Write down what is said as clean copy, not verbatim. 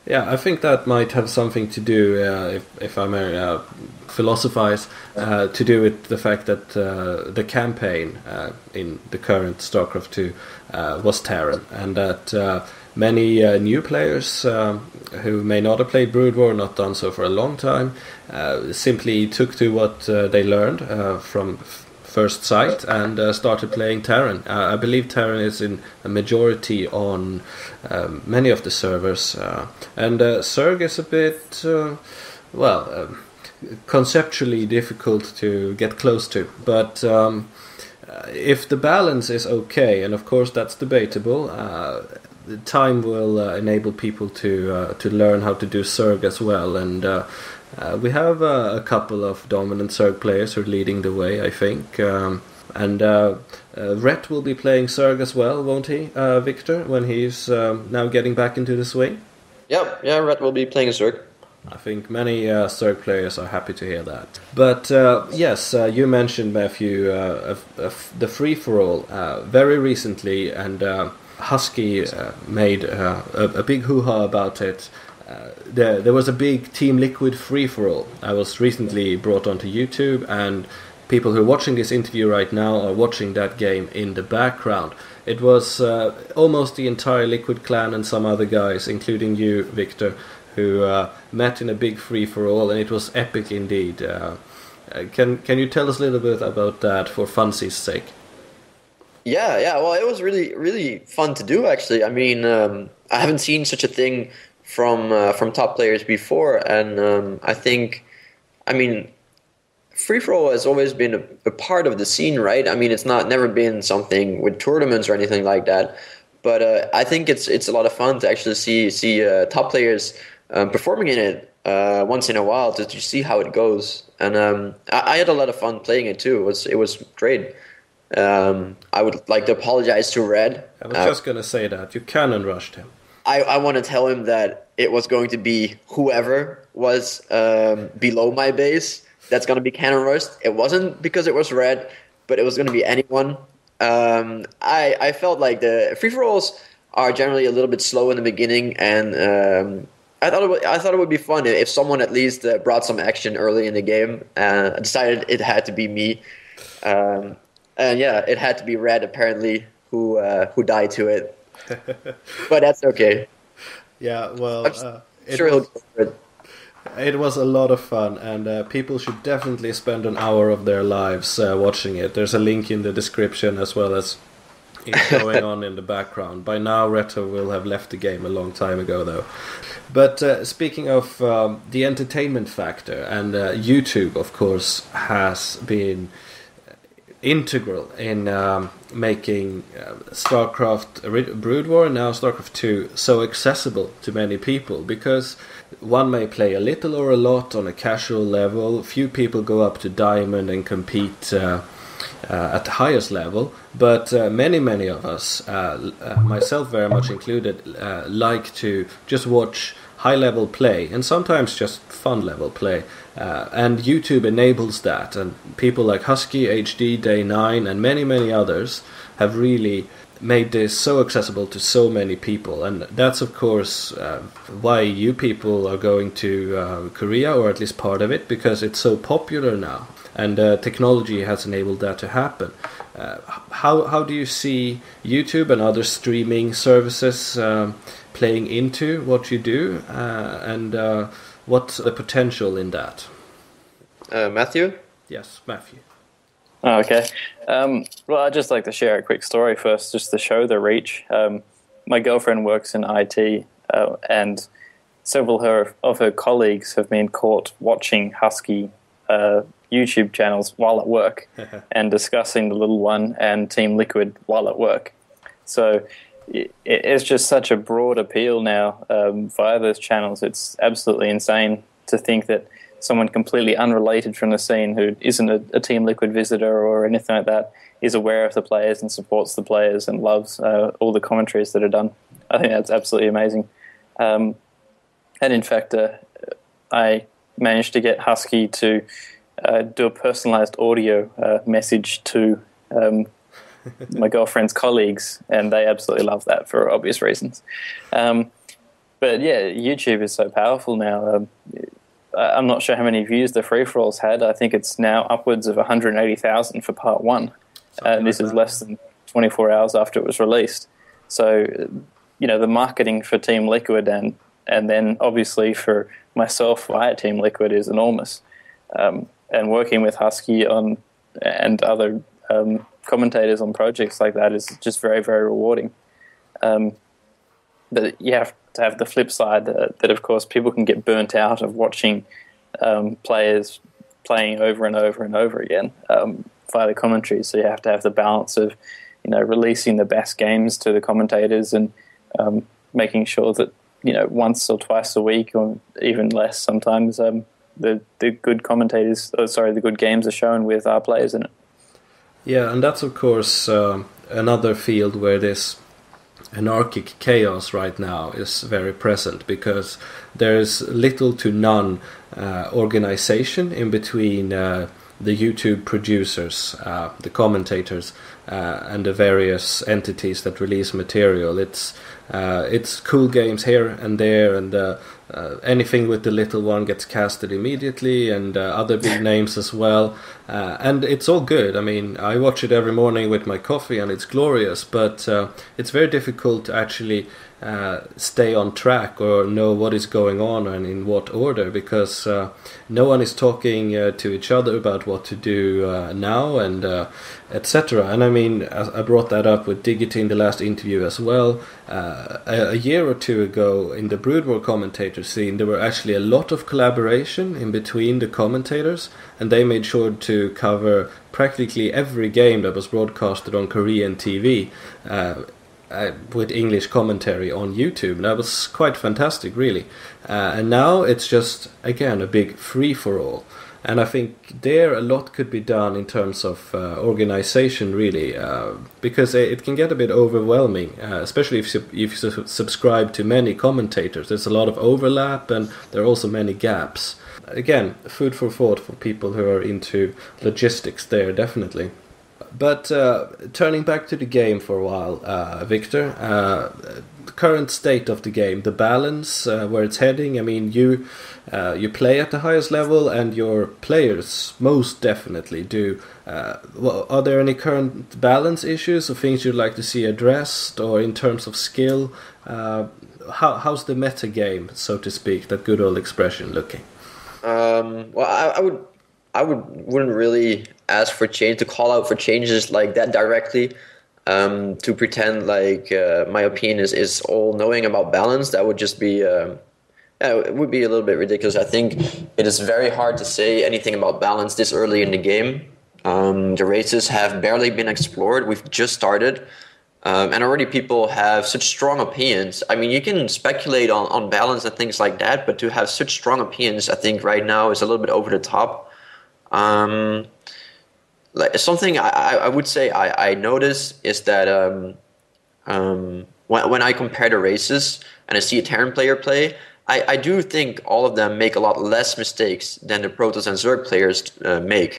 Yeah, I think that might have something to do, if I may philosophize, to do with the fact that the campaign in the current StarCraft 2 was Terran, and that many new players who may not have played Brood War, not done so for a long time, simply took to what they learned from first sight and started playing Terran. I believe Terran is in a majority on many of the servers, and Zerg is a bit, conceptually difficult to get close to, but if the balance is okay, and of course that's debatable, time will enable people to learn how to do Zerg as well, and we have a couple of dominant Zerg players who are leading the way, I think, and Rhett will be playing Zerg as well, won't he, Victor, when he's now getting back into the swing? Yeah, Rhett will be playing Zerg. I think many Zerg players are happy to hear that. But yes, you mentioned, Mathew, the free-for-all very recently, and Husky made a big hoo-ha about it. There was a big Team Liquid free-for-all. I was recently brought onto YouTube, and people who are watching this interview right now are watching that game in the background. It was almost the entire Liquid clan and some other guys, including you, Victor, who met in a big free-for-all, and it was epic indeed. Can you tell us a little bit about that for funsies' sake? Yeah. Well, it was really, really fun to do, actually. I mean, I haven't seen such a thing from top players before, and I mean, free-for-all has always been a part of the scene, right? I mean, it's never been something with tournaments or anything like that, but I think it's a lot of fun to actually see top players performing in it once in a while to see how it goes, and I had a lot of fun playing it too. It was great. I would like to apologize to Red. I was just gonna say that you cannon rushed him. I want to tell him that it was going to be whoever was below my base that's going to be cannon rushed. It wasn't because it was Red, but it was going to be anyone. I felt like the free-for-alls are generally a little bit slow in the beginning, and I thought it would be fun if someone at least brought some action early in the game. I decided it had to be me, and yeah, it had to be Red apparently who died to it. But that's okay. Yeah, well, it was a lot of fun, and people should definitely spend an hour of their lives watching it. There's a link in the description as well as it's going on in the background. By now, Reto will have left the game a long time ago, though. But speaking of the entertainment factor, and YouTube, of course, has been integral in making StarCraft Brood War and now StarCraft 2 so accessible to many people, because one may play a little or a lot on a casual level. Few people go up to Diamond and compete at the highest level, but many of us, myself very much included, like to just watch high-level play, and sometimes just fun-level play. And YouTube enables that, and people like Husky, HD, Day9, and many others have really made this so accessible to so many people. And that's, of course, why you people are going to Korea, or at least part of it, because it's so popular now. And technology has enabled that to happen. How do you see YouTube and other streaming services playing into what you do, and what's the potential in that? Mathew? Yes, Mathew. Oh, okay. Well, I'd just like to share a quick story first, just to show the reach. My girlfriend works in IT, and several of her colleagues have been caught watching Husky YouTube channels while at work and discussing the little one and Team Liquid while at work. So it's just such a broad appeal now via those channels. It's absolutely insane to think that someone completely unrelated from the scene who isn't a Team Liquid visitor or anything like that is aware of the players and supports the players and loves all the commentaries that are done. I think that's absolutely amazing. And in fact, I managed to get Husky to do a personalized audio message to my girlfriend's colleagues, and they absolutely love that for obvious reasons. But yeah, YouTube is so powerful now. I'm not sure how many views the free-for-all's had. I think it's now upwards of 180,000 for part 1. And this is less than 24 hours after it was released. So, the marketing for Team Liquid and then obviously for myself via Team Liquid is enormous. And working with Husky and other commentators on projects like that is just very, very rewarding. But you have to have the flip side that of course people can get burnt out of watching players playing over and over and over again via the commentary. So you have to have the balance of releasing the best games to the commentators and making sure that once or twice a week or even less sometimes the good the good games are shown with our players in it. Yeah, and that's of course another field where this anarchic chaos right now is very present, because there's little to none organization in between the YouTube producers, the commentators, and the various entities that release material. It's cool games here and there, and anything with the little one gets casted immediately, and other big names as well. And it's all good. I mean, I watch it every morning with my coffee, and it's glorious. But it's very difficult to actually stay on track or know what is going on and in what order, because no one is talking to each other about what to do now, and etc. And I mean, I brought that up with Diggity in the last interview as well. A year or two ago in the Brood War commentator scene, there were actually a lot of collaboration in between the commentators, and they made sure to cover practically every game that was broadcasted on Korean TV with English commentary on YouTube. That was quite fantastic, really. And now it's just, again, a big free-for-all. And I think there a lot could be done in terms of organization, really, because it can get a bit overwhelming, especially if you subscribe to many commentators. There's a lot of overlap, and there are also many gaps. Again, food for thought for people who are into logistics there, definitely. But turning back to the game for a while, Victor, the current state of the game, the balance, where it's heading. I mean, you play at the highest level, and your players most definitely do. Are there any current balance issues or things you'd like to see addressed, or in terms of skill? How's the meta game, so to speak, that good old expression, looking? Well, I wouldn't really ask for change, to call out for changes like that directly, to pretend like my opinion is all knowing about balance. That would just be it would be a little bit ridiculous. I think it is very hard to say anything about balance this early in the game. The races have barely been explored. We've just started, and already people have such strong opinions. I mean, you can speculate on balance and things like that, but to have such strong opinions, I think right now is a little bit over the top. Like something I would say I notice is that when I compare the races and I see a Terran player play, I do think all of them make a lot less mistakes than the Protoss and Zerg players make.